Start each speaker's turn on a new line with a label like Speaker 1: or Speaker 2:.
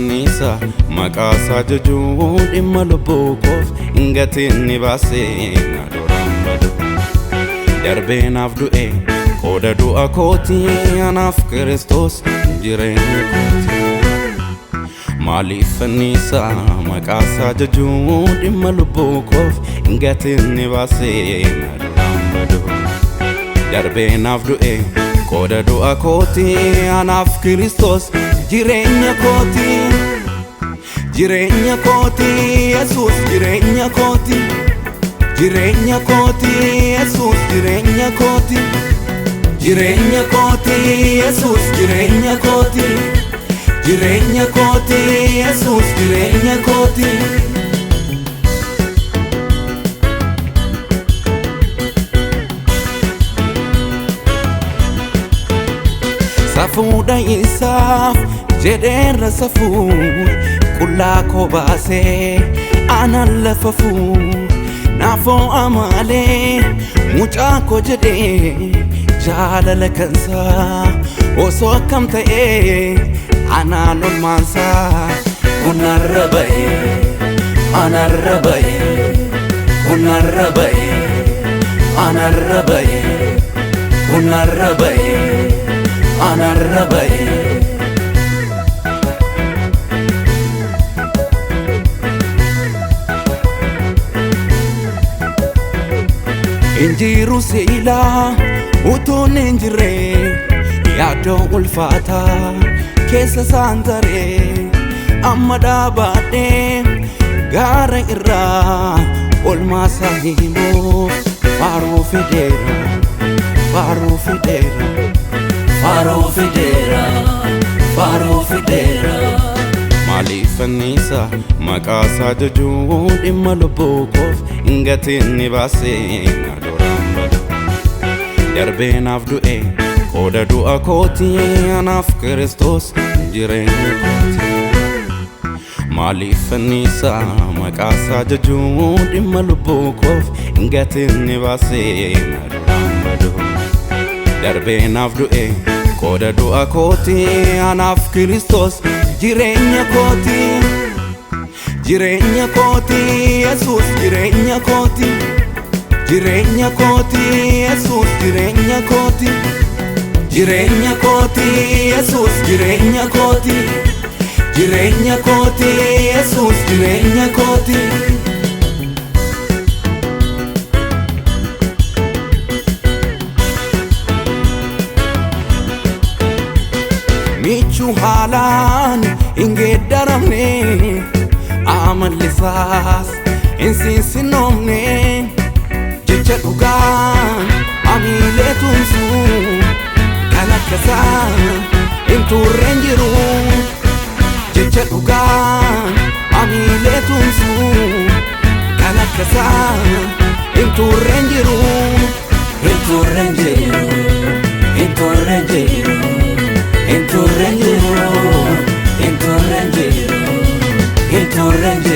Speaker 1: Maalifannisa maqaasaa jajuun dhimma lubbuu koof ingatinni baasee na durammadu darbee naaf du'e qooda du'a kootii anaaf Kiristoos jireenya kooti. Maalifannisa maqaasaa jajuun dhimma lubbuu koof ingatinni baasee na durammadu darbee naaf du'e qooda du'a kootii anaaf Kiristoos jireenya kooti. Jireenya kooti Yesuus jireenya kooti. Jireenya kooti Yesuus jireenya kooti. Jireenya kooti Yesuus jireenya kooti. Jireenya kooti Yesuus jireenya kooti. Safuudha isaaf jedheerra safuu qullaa koo baasee aanan lafa fuu naafoo amaalee mucaa koo jedhee jaalala kansaa osoo akkam ta'ee anaan olmaansaa kunarra ba'ee anarra ba'ee kunarra ba'ee anarra ba'ee kunarra ba'ee anarra ba'ee. Injiru seilaa utuun injirre yaadoo ulfaataa keessa saantaree amma dhaabadhee gaara irraa olmaasaa himuuf faaruu fideera faaruu fideera faaruu fideera faaruu fideera. Maalifannisa maqaasaa jajuun dhimma lubbuu koof ingatinni baasee na durammadu darbee naaf du'e qooda du'a kootii anaaf Kiristoos jireenya kooti. Maalifannisa maqaasaa jajuun dhimma lubbuu koof ingatinni baasee na durammadu darbee naaf du'e qooda du'a kootii anaaf Kiristoos jireenya kooti. Jireenya kooti Yesuus jireenya kooti. Jireenya kooti Yesuus jireenya kooti. Jireenya kooti Yesuus jireenya kooti. Jireenya kooti Yesuus jireenya kooti. Michuu haalaan ingeddaramne amallisaas insinsinomne jecha dhugaan amiilee tumsuu kan akkasaa inturreen jiru. Jecha dhugaan amiilee tumsuu kan akkasaa inturreen jiru. Inturreen jiru inturreen jiru. Intorrengero, intorrengero, intorrengero.